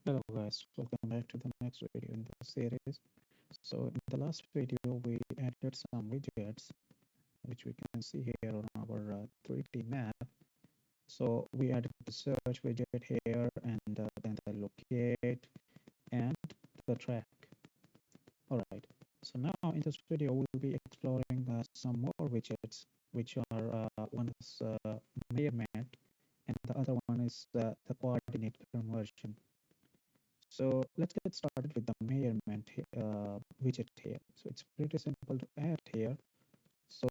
Hello guys, welcome back to the next video in the series. So in the last video we added some widgets which we can see here on our 3D map. So we added the search widget here and then the locate and the track. Alright, so now in this video we'll be exploring some more widgets which are one is measurement and the other one is the coordinate conversion. So let's get started with the measurement widget here. So it's pretty simple to add here. So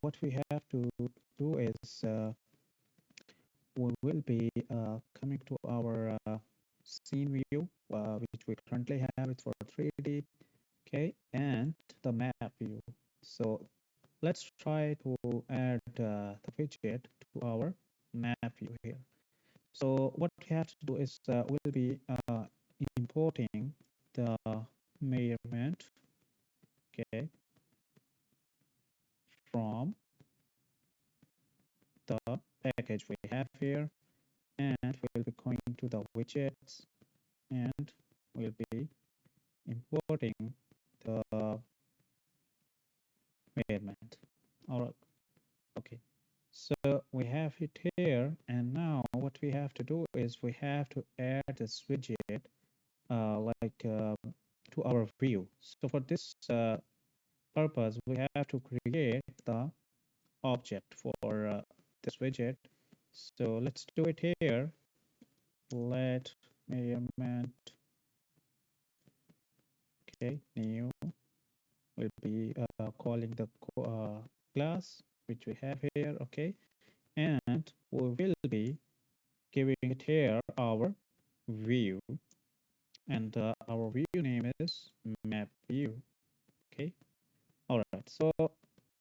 what we have to do is we will be coming to our scene view, which we currently have it for 3D, okay, and the map view. So let's try to add the widget to our map view here. So what we have to do is we'll be importing the measurement, okay, from the package we have here, and we'll be going to the widgets and we'll be importing the measurement. All right, okay. So we have it here, and now what we have to do is we have to add this widget to our view. So for this purpose, we have to create the object for this widget. So let's do it here. Let measurement, okay, new. We'll be calling the class which we have here, okay, and we will be giving it here our view, and our view name is map view, okay. All right, so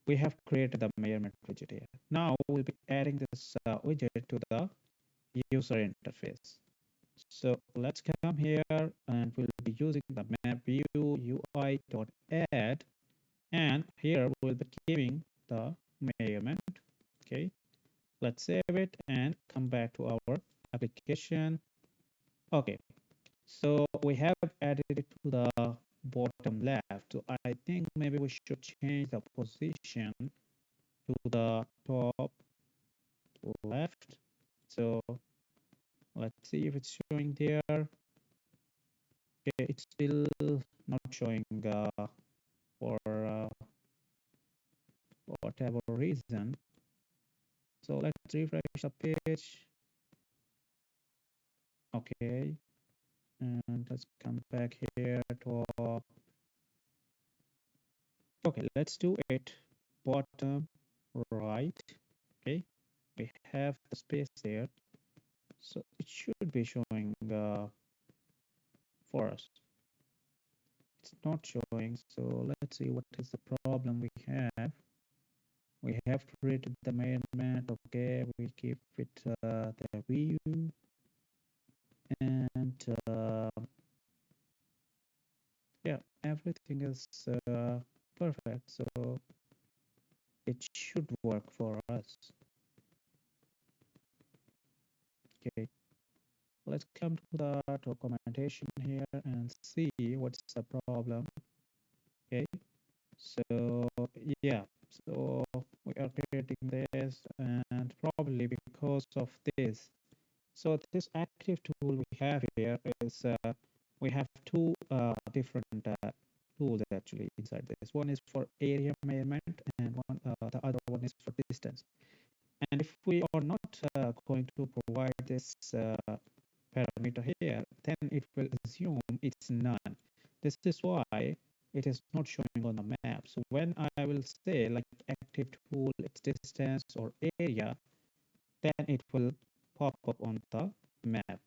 we have created the measurement widget here. Now we'll be adding this widget to the user interface. So let's come here and we'll be using the map view UI.add, and here we'll be giving the measurement. Okay, let's save it and come back to our application. Okay, so we have added it to the bottom left. So I think maybe we should change the position to the top left. So let's see if it's showing there. Okay, it's still not showing for whatever reason. So let's refresh the page. Okay, and let's come back here to okay, let's do it bottom right. Okay, we have the space there, so it should be showing for us. It's not showing, so let's see what is the problem we have. We have created the measurement. Okay, we keep it the view, and yeah, everything is perfect, so it should work for us. Okay, let's come to the documentation here and see what's the problem. Okay, so yeah, so we are creating this, and probably because of this, so this active tool we have here is we have two different tools actually inside this. One is for area measurement, and the other one is for distance. And if we are not going to provide this parameter here, then it will assume it's none. This is why it is not showing on the map. So when I will say like active tool, its distance or area, then it will pop up on the map.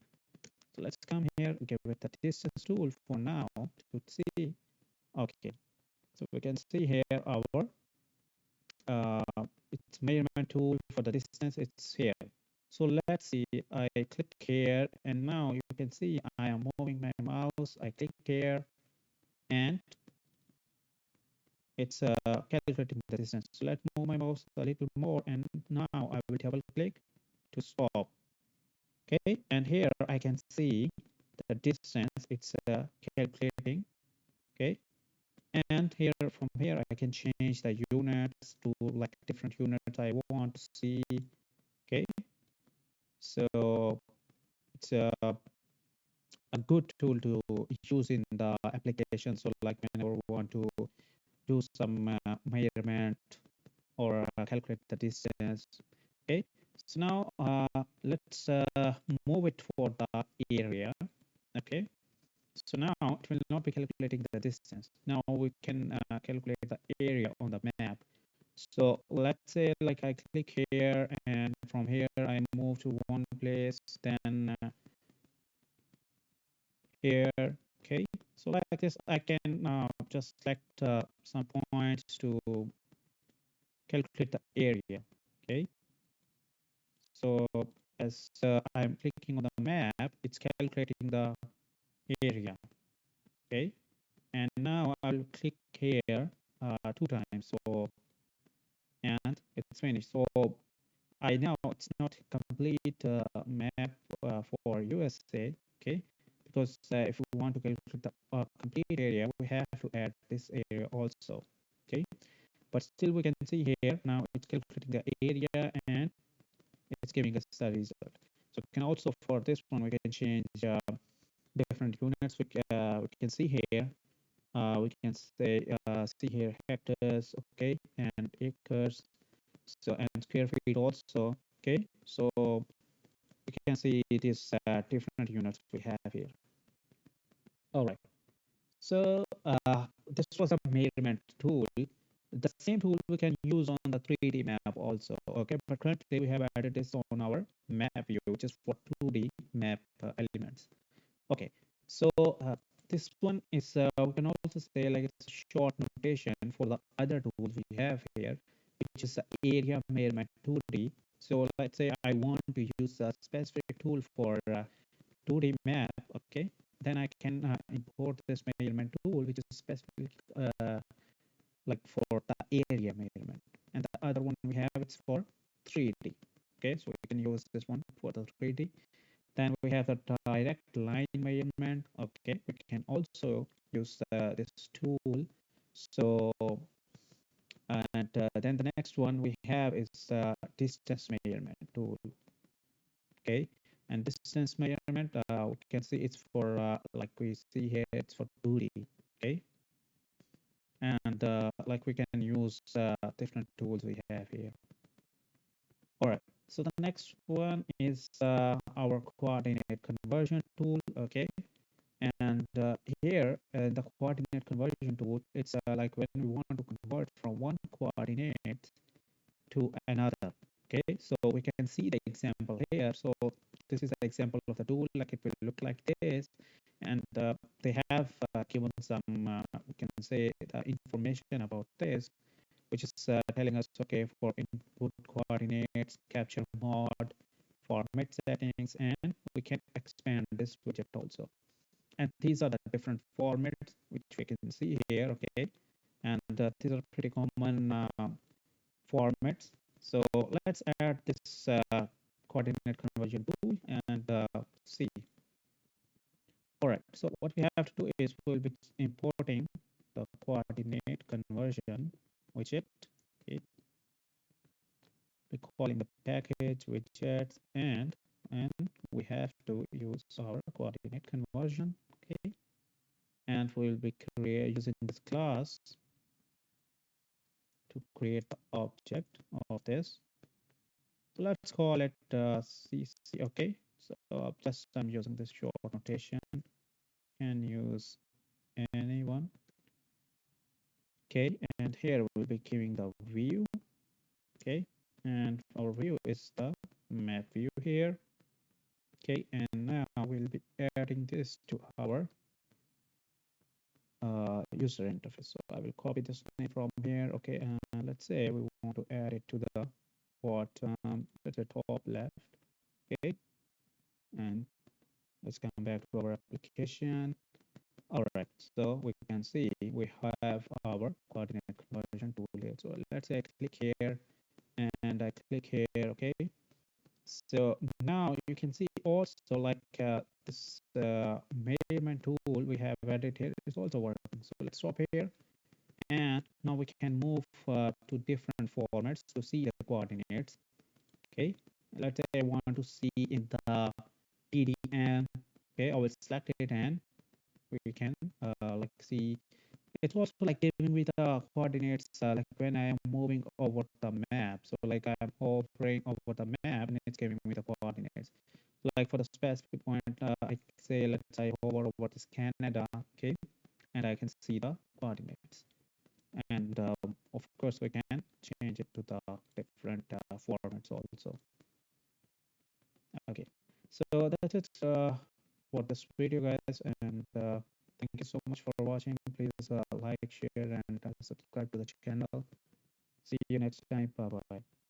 So let's come here, give it the distance tool for now to see. Okay, so we can see here our its measurement tool for the distance. It's here. So let's see, I click here, and now you can see I am moving my mouse. I click here, and it's calculating the distance. So let's move my mouse a little more, and now I will double click to stop. Okay, and here I can see the distance, it's calculating. Okay, and here from here I can change the units to like different units I want to see. Okay, so it's a good tool to use in the application. So like whenever we want to do some measurement or calculate the distance. Okay, so now let's move it for the area. Okay, so now it will not be calculating the distance. Now we can calculate the area on the map. So let's say like I click here, and from here I move to one place, then here. Okay, so like this I can just select some points to calculate the area. Okay, so as I'm clicking on the map, it's calculating the area. Okay, and now I'll click here 2 times, so and it's finished. So I know it's not complete map for USA. Okay, because if we want to calculate the complete area, we have to add this area also. Okay, but still we can see here now it's calculating the area and it's giving us the result. So we can also, for this one, we can change different units. We can see here, we can say see here hectares, okay, and acres, so and square feet also. Okay, so we can see these different units we have here. All right, so this was a measurement tool. The same tool we can use on the 3D map also. Okay, but currently we have added this on our map view, which is for 2D map elements. Okay, so this one is we can also say like it's a short notation for the other tools we have here, which is the area measurement 2D. So let's say I want to use a specific tool for 2D map. Okay, then I can import this measurement tool, which is specific like for the area measurement, and the other one we have it's for 3D. Okay, so we can use this one for the 3D. Then we have the direct line measurement. Okay, we can also use this tool. So and then the next one we have is distance measurement tool. Okay, and distance measurement we can see it's for like we see here it's for 2D. Okay, and like we can use different tools we have here. All right, so the next one is our coordinate conversion tool. Okay, and here the coordinate conversion tool, it's like when we want to convert from one coordinate to another. Okay, so we can see the example here. So this is an example of the tool, like it will look like this, and they have given some we can say the information about this, which is telling us, okay, for input coordinates, capture mode, format settings, and we can expand this widget also. And these are the different formats which we can see here. Okay, and these are pretty common formats. So let's add this coordinate conversion tool and see. All right, so what we have to do is we'll be importing the coordinate conversion widget. Okay, we're calling the package widgets, and we have to use our coordinate conversion. Okay, and we'll be using this class to create the object of this. So let's call it CC. Okay, so just I'm using this short notation. Can use anyone. Okay, and here we'll be giving the view. Okay, and our view is the map view here. Okay, and now we'll be adding this to our user interface. So I will copy this name from here. Okay, and let's say we want to add it to the bottom, at the top left. Okay, and let's come back to our application. All right, so we can see we have our coordinate conversion tool here. So let's say I click here and I click here. Okay, So now you can see also like this measurement tool we have added here is also working. So let's stop here, and now we can move to different formats to see the coordinates. Okay, let's say I want to see in the TDN. Okay, I will select it and we can like see. It's also like giving me the coordinates like when I am moving over the map. So like I'm hovering over the map and it's giving me the coordinates. So like for the specific point, I say let's say hover over this Canada, okay, and I can see the coordinates. And of course we can change it to the different formats also. Okay, so that's it for this video, guys, and thank you so much for watching. Please like, share, and subscribe to the channel. See you next time. Bye bye.